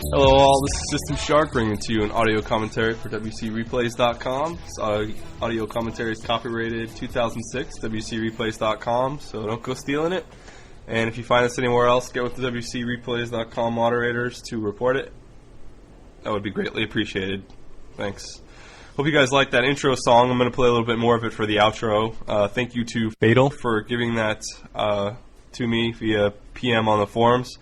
Hello all, this is Systemshark bringing to you an audio commentary for WCReplays.com. Audio commentary is copyrighted 2006, WCReplays.com, so don't go stealing it. And if you find us anywhere else, get with the WCReplays.com moderators to report it. That would be greatly appreciated. Thanks. Hope you guys like that intro song. I'm going to play a little bit more of it for the outro. Thank you to Fatal for giving that to me via PM on the forums.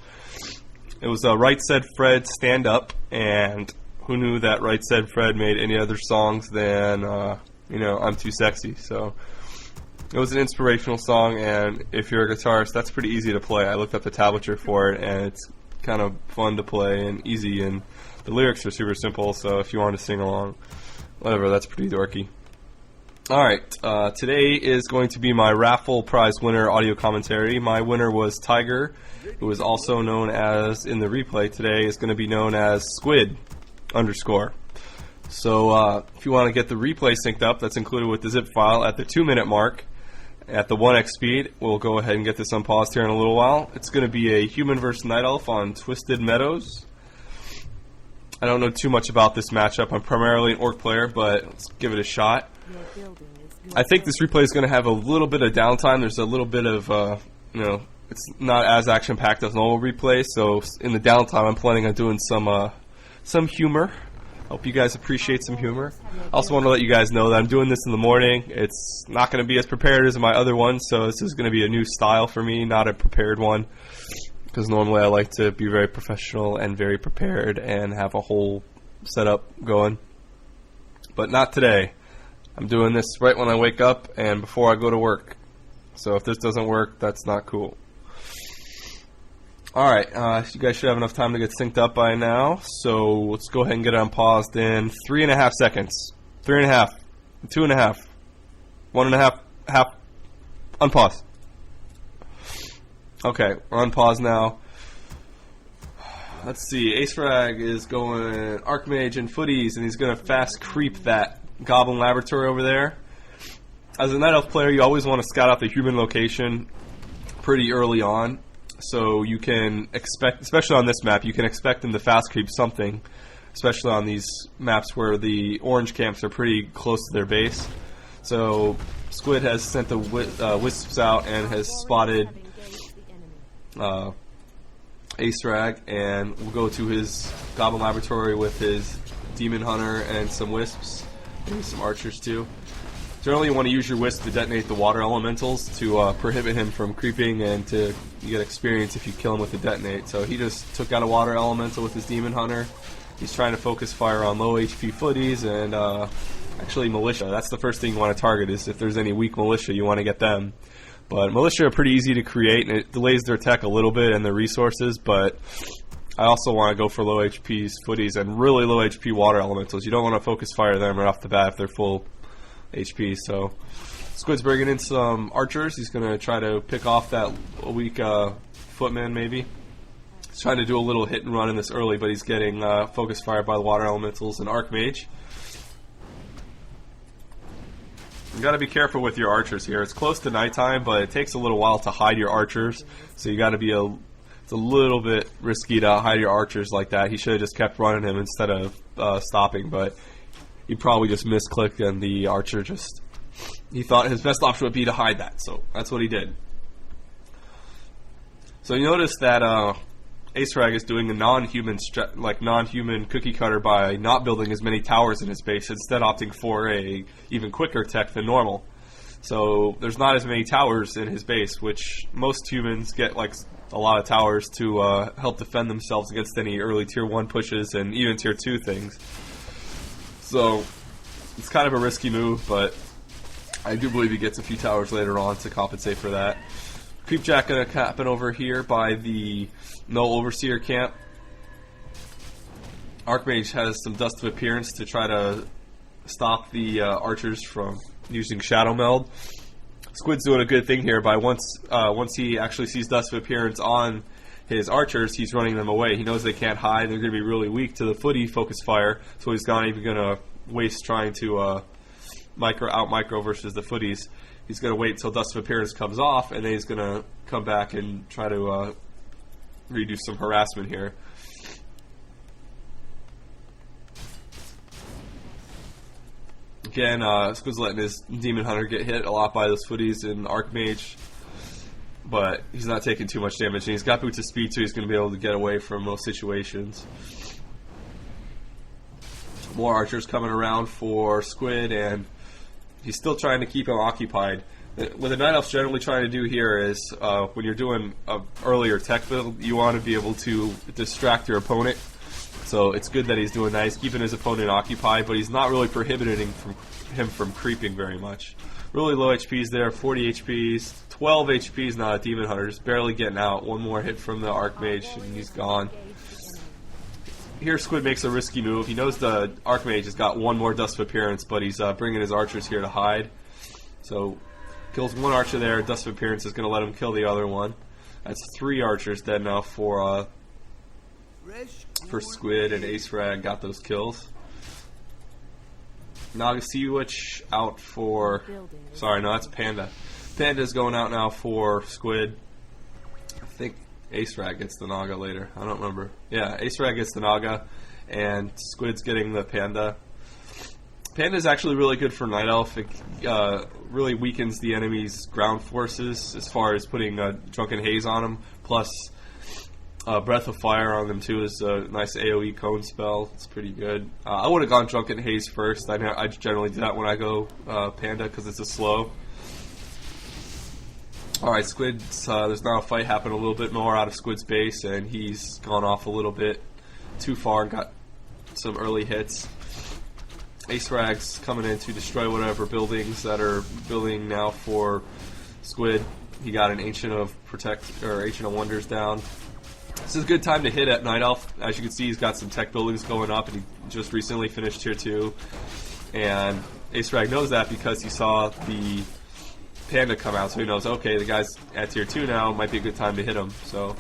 It was Right Said Fred Stand Up, and who knew that Right Said Fred made any other songs than, I'm Too Sexy. So it was an inspirational song, and if you're a guitarist, that's pretty easy to play. I looked up the tablature for it, and it's kind of fun to play and easy, and the lyrics are super simple, so if you want to sing along, whatever, that's pretty dorky. Alright, today is going to be my raffle prize winner audio commentary. My winner was Tiger, who is also known as, in the replay today, is going to be known as Squid _ So if you want to get the replay synced up, that's included with the zip file at the 2-minute mark at the 1x speed. We'll go ahead and get this unpaused here in a little while. It's going to be a human versus night elf on Twisted Meadows. I don't know too much about this matchup. I'm primarily an orc player, but let's give it a shot. I think this replay is going to have a little bit of downtime. There's a little bit of, it's not as action-packed as normal replay, so in the downtime I'm planning on doing some humor. Hope you guys appreciate some humor. I also want to let you guys know that I'm doing this in the morning. It's not going to be as prepared as my other ones, so this is going to be a new style for me, not a prepared one. Because normally I like to be very professional and very prepared and have a whole setup going. But not today. I'm doing this right when I wake up and before I go to work. So if this doesn't work, that's not cool. Alright, you guys should have enough time to get synced up by now. So let's go ahead and get it unpaused in 3.5 seconds. 3.5, 2.5, 1.5, half, unpause. Okay, we're on pause now. Let's see, Ace Frag is going Archmage and Footies, and he's going to fast creep that Goblin Laboratory over there. As a Night Elf player, you always want to scout out the human location pretty early on, so you can expect, especially on this map, you can expect them to fast creep something, especially on these maps where the orange camps are pretty close to their base. So Squid has sent the wisps out and has spotted Ace Rag, and we'll go to his Goblin Laboratory with his Demon Hunter and some wisps, maybe some archers too. Generally you want to use your wisp to detonate the water elementals to prohibit him from creeping, and to get experience if you kill him with the detonate. So he just took out a water elemental with his Demon Hunter. He's trying to focus fire on low HP footies and actually militia. That's the first thing you want to target, is if there's any weak militia, you want to get them. But militia are pretty easy to create, and it delays their tech a little bit and their resources, but I also want to go for low HP footies and really low HP water elementals. You don't want to focus fire them right off the bat if they're full HP. So Squid's bringing in some archers. He's going to try to pick off that weak footman maybe. He's trying to do a little hit and run in this early, but he's getting focus fire by the water elementals and Archmage. You got to be careful with your archers here. It's close to nighttime, but it takes a little while to hide your archers. So you got to be it's a little bit risky to hide your archers like that. He should have just kept running him instead of stopping, but he probably just misclicked, and the archer he thought his best option would be to hide that. So that's what he did. So you notice that Ace Rag is doing a non-human cookie cutter by not building as many towers in his base, instead opting for a even quicker tech than normal. So there's not as many towers in his base, which most humans get like a lot of towers to help defend themselves against any early tier 1 pushes and even tier 2 things. So it's kind of a risky move, but I do believe he gets a few towers later on to compensate for that. Creepjack gonna happen over here by the No Overseer camp. Archmage has some Dust of Appearance to try to stop the archers from using Shadow Meld. Squid's doing a good thing here by once he actually sees Dust of Appearance on his archers, he's running them away. He knows they can't hide. They're going to be really weak to the footy focus fire, so he's not even going to waste trying to out micro versus the footies. He's going to wait until Dust of Appearance comes off, and then he's going to come back and try to redo some harassment here. Again, Squid's letting his Demon Hunter get hit a lot by those footies and Archmage, but he's not taking too much damage, and he's got boots of speed, so he's going to be able to get away from most situations. More archers coming around for Squid, and he's still trying to keep him occupied. What the Night Elf's generally trying to do here is, when you're doing an earlier tech build, you want to be able to distract your opponent. So it's good that he's doing that. He's keeping his opponent occupied, but he's not really prohibiting him from creeping very much. Really low HPs there, 40 HPs, 12 HPs now at Demon Hunter, just barely getting out. One more hit from the Archmage, and he's gone. Here Squid makes a risky move. He knows the Archmage has got one more Dust of Appearance, but he's bringing his archers here to hide. So kills one archer there. Dust of Appearance is going to let him kill the other one. That's 3 archers dead now for Squid, and Ace Rag got those kills. Nagasiwich out for... Sorry, no, that's Panda. Panda's going out now for Squid. I think Ace Rag gets the Naga later. I don't remember. Yeah, Ace Rag gets the Naga, and Squid's getting the Panda. Panda's actually really good for Night Elf. It really weakens the enemy's ground forces as far as putting Drunken Haze on them. Plus, Breath of Fire on them too is a nice AoE cone spell. It's pretty good. I would have gone Drunken Haze first. I generally do that when I go Panda because it's a slow. Alright, Squid, there's now a fight happening a little bit more out of Squid's base, and he's gone off a little bit too far and got some early hits. Ace Rag's coming in to destroy whatever buildings that are building now for Squid. He got an Ancient of Wonders down. This is a good time to hit at Night Elf. As you can see, he's got some tech buildings going up, and he just recently finished Tier 2. And Ace Rag knows that because he saw the Panda come out, so he knows, okay, the guy's at Tier 2 now, might be a good time to hit him. So,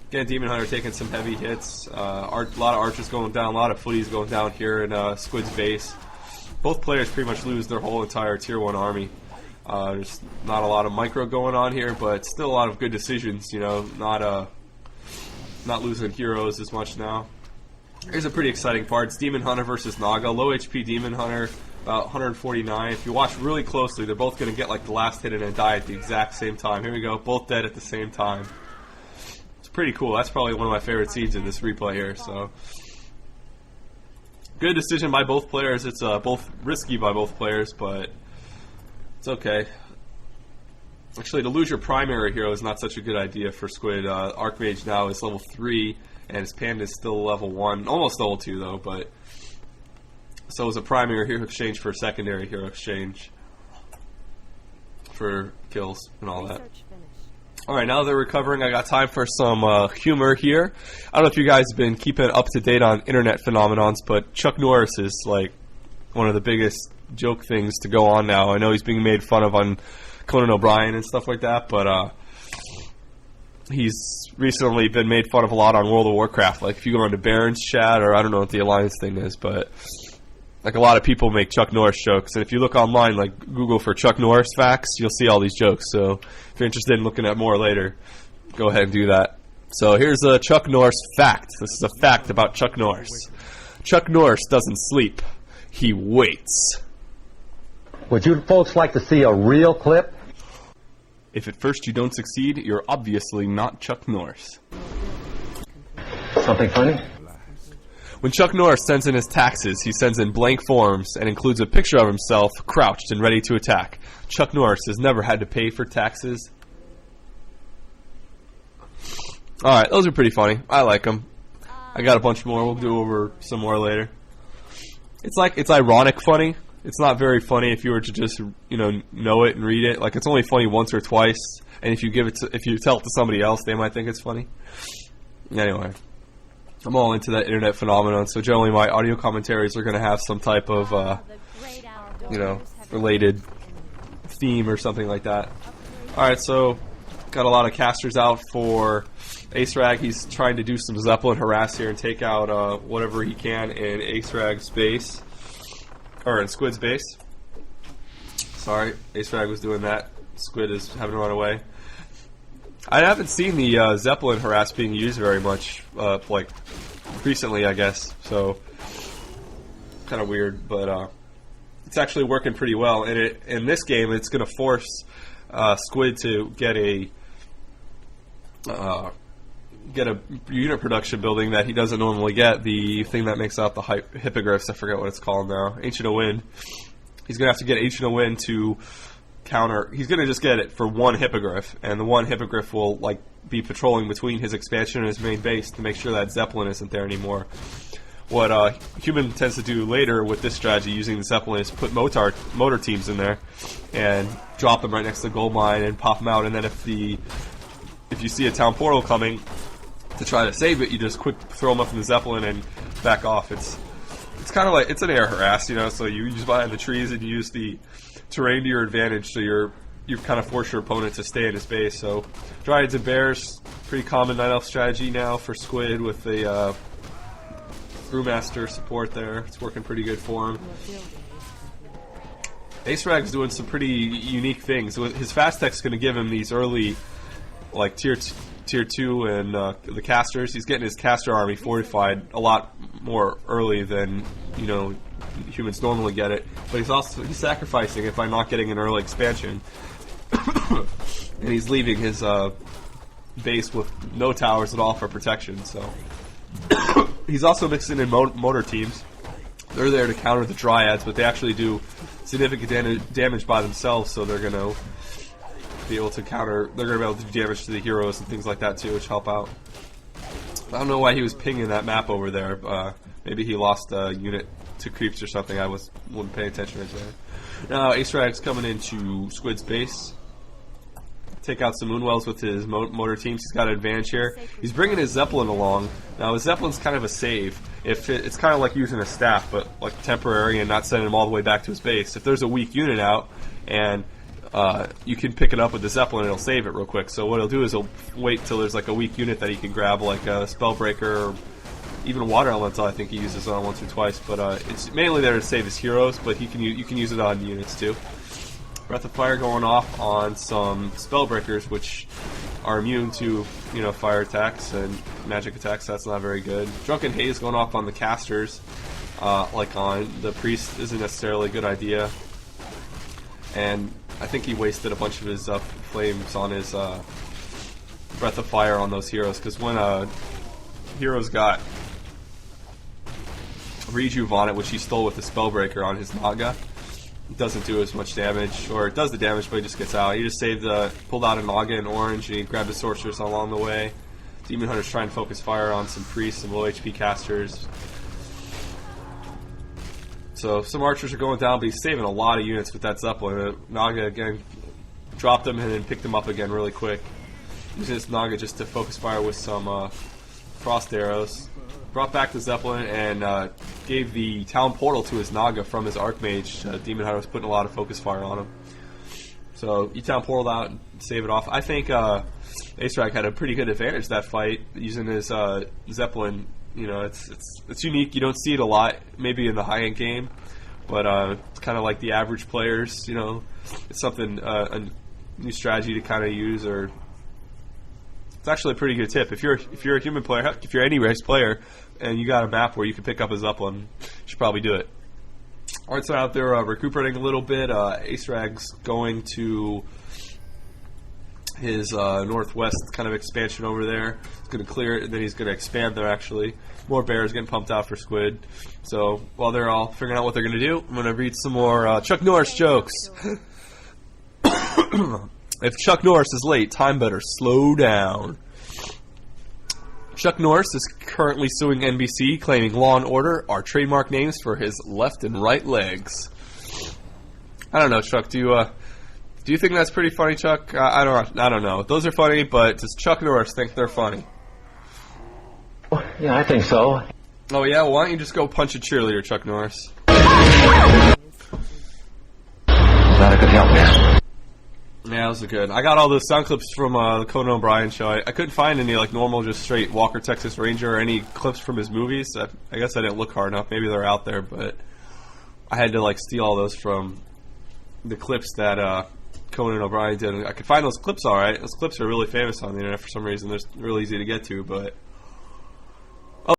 again, Demon Hunter taking some heavy hits. A lot of archers going down, a lot of footies going down here in Squid's base. Both players pretty much lose their whole entire Tier 1 army. There's not a lot of micro going on here, but still a lot of good decisions, you know, not losing heroes as much now. Here's a pretty exciting part. It's Demon Hunter versus Naga. Low HP Demon Hunter, about 149. If you watch really closely, they're both going to get like the last hit and then die at the exact same time. Here we go, both dead at the same time. It's pretty cool. That's probably one of my favorite scenes in this replay here. So, good decision by both players. It's both risky by both players, but it's okay. Actually, to lose your primary hero is not such a good idea for Squid. Archmage now is level 3, and his Panda is still level 1. Almost level 2, though, but... So it's a primary hero exchange for a secondary hero exchange for kills and all that. Alright, now that we're recovering, I got time for some humor here. I don't know if you guys have been keeping up to date on internet phenomenons, but Chuck Norris is, like, one of the biggest joke things to go on now. I know he's being made fun of on Conan O'Brien and stuff like that, but he's recently been made fun of a lot on World of Warcraft. Like if you go into Baron's chat, or I don't know what the Alliance thing is, but like a lot of people make Chuck Norris jokes, and if you look online, like Google for Chuck Norris facts, you'll see all these jokes. So if you're interested in looking at more later, go ahead and do that. So here's a Chuck Norris fact. This is a fact about Chuck Norris. Chuck Norris doesn't sleep. He waits. Would you folks like to see a real clip? If at first you don't succeed, you're obviously not Chuck Norris. Something funny? When Chuck Norris sends in his taxes, he sends in blank forms and includes a picture of himself crouched and ready to attack. Chuck Norris has never had to pay for taxes. Alright, those are pretty funny. I like them. I got a bunch more. We'll do over some more later. It's ironic funny. It's not very funny if you were to just, know it and read it. Like, it's only funny once or twice, and if you tell it to somebody else, they might think it's funny. Anyway, I'm all into that internet phenomenon, so generally my audio commentaries are going to have some type of, related theme or something like that. Alright, so, got a lot of casters out for Ace Rag. He's trying to do some Zeppelin harass here and take out whatever he can in Ace Rag's base. Or in Squid's base. Sorry, Ace Rag was doing that. Squid is having to run away. I haven't seen the Zeppelin harass being used very much, recently, I guess. So, kind of weird, but it's actually working pretty well. And in this game, it's going to force Squid to get a unit production building that he doesn't normally get. The thing that makes out the hippogriffs, I forget what it's called now. Ancient of Wind. He's going to have to get Ancient of Wind to counter. He's going to just get it for one hippogriff, and the one hippogriff will like be patrolling between his expansion and his main base to make sure that Zeppelin isn't there anymore. What Human tends to do later with this strategy using the Zeppelin is put motor teams in there and drop them right next to the gold mine and pop them out. And then if you see a town portal coming to try to save it, you just quick throw them up in the Zeppelin and back off. It's kind of like, it's an air harass, you know. So you use behind the trees and you use the terrain to your advantage. So you kind of force your opponent to stay in his base. So Dryads and Bears, pretty common Night Elf strategy now for Squid with the Brewmaster support there. It's working pretty good for him. Ace Rag's doing some pretty unique things. His fast tech's going to give him these early, like tier 2 and the casters. He's getting his caster army fortified a lot more early than humans normally get it. But he's sacrificing it by not getting an early expansion, and he's leaving his base with no towers at all for protection. So. He's also mixing in motor teams. They're there to counter the Dryads, but they actually do significant damage by themselves, so they're going to be able to counter. They're going to be able to do damage to the heroes and things like that too, which help out. I don't know why he was pinging that map over there. Maybe he lost a unit to creeps or something. I wouldn't pay attention right there. Now Ace Rag's coming into Squid's base. Take out some Moonwells with his motor teams. He's got an advantage here. He's bringing his Zeppelin along. Now his Zeppelin's kind of a save. It's kind of like using a staff, but like temporary and not sending him all the way back to his base. If there's a weak unit out and you can pick it up with the Zeppelin, it'll save it real quick. So what he'll do is he'll wait till there's like a weak unit that he can grab, like a Spellbreaker or even a Water Elemental. I think he uses on once or twice, but it's mainly there to save his heroes. But you can use it on units too. Breath of Fire going off on some Spellbreakers, which are immune to fire attacks and magic attacks. That's not very good. Drunken Haze going off on the casters, like on the priest, isn't necessarily a good idea. And I think he wasted a bunch of his flames on his Breath of Fire on those heroes, because when heroes got Rejuve on it, which he stole with the Spellbreaker on his Naga, it doesn't do as much damage, or it does the damage, but it just gets out. He just pulled out a Naga in orange, and he grabbed his Sorceress along the way. Demon Hunter's trying to focus fire on some priests, some low HP casters. So some archers are going down, but he's saving a lot of units with that Zeppelin. Naga again dropped them and then picked them up again really quick. Using his Naga just to focus fire with some frost arrows. Brought back the Zeppelin and gave the town portal to his Naga from his Archmage. Demon Hunter was putting a lot of focus fire on him. So you town portaled out and save it off. I think Ace Rag had a pretty good advantage that fight using his Zeppelin. It's unique. You don't see it a lot, maybe in the high-end game, but it's kind of like the average players. It's something a new strategy to kind of use, or it's actually a pretty good tip. If you're a human player, if you're any race player, and you got a map where you can pick up a Zeppelin, you should probably do it. Alright, so out there recuperating a little bit. Ace Rag's going to his northwest kind of expansion over there. He's going to clear it, and then he's going to expand there, actually. More bears getting pumped out for Squid. So while they're all figuring out what they're going to do, I'm going to read some more Chuck Norris jokes. If Chuck Norris is late, time better slow down. Chuck Norris is currently suing NBC, claiming Law and Order are trademark names for his left and right legs. I don't know, Chuck. Do you think that's pretty funny, Chuck? I don't know. Those are funny, but does Chuck Norris think they're funny? Yeah, I think so. Oh yeah, well, why don't you just go punch a cheerleader, Chuck Norris? Glad I could help you. Yeah, those are good. I got all those sound clips from the Conan O'Brien show. I couldn't find any like normal, just straight Walker, Texas Ranger, or any clips from his movies. I guess I didn't look hard enough. Maybe they're out there, but I had to like steal all those from the clips that Conan O'Brien did. I could find those clips all right. Those clips are really famous on the internet for some reason. They're really easy to get to, but